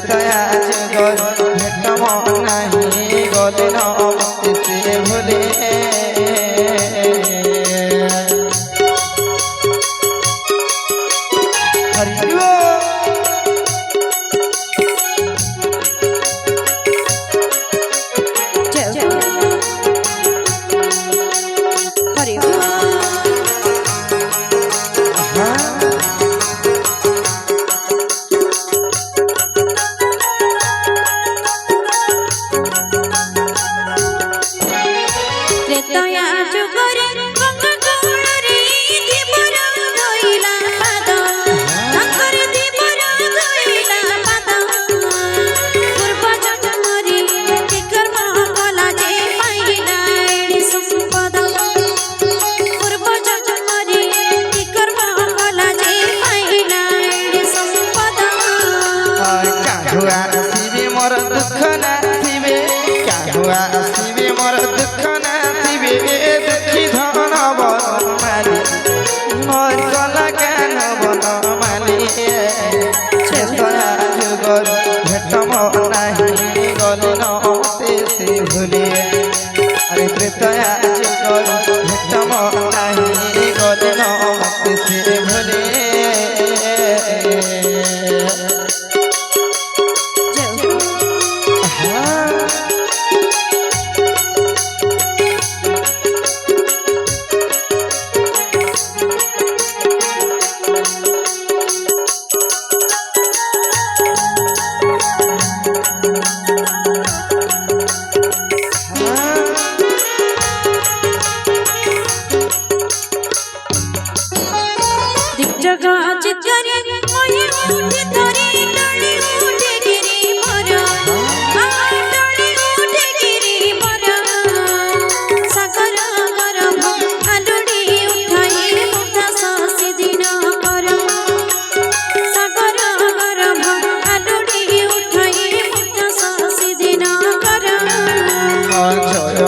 ত্রেতয়া যুগর ভেটম নাহি গলে নমতে সে ভুলে আসিবে মোর দুঃখ নাচিবে দুঃখী ধন বনমালী মোর গলা কেন বনমালী ত্রেতয়া যুগর ভেটম নাহি গলে নমতে সে ভুলে আরে ত্রেতয়া যুগর ভেটম নাহি গলে নমতে সে ভুলে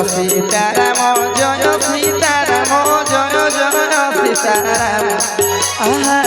सीताराम जय सीताराम जय जय सीताराम।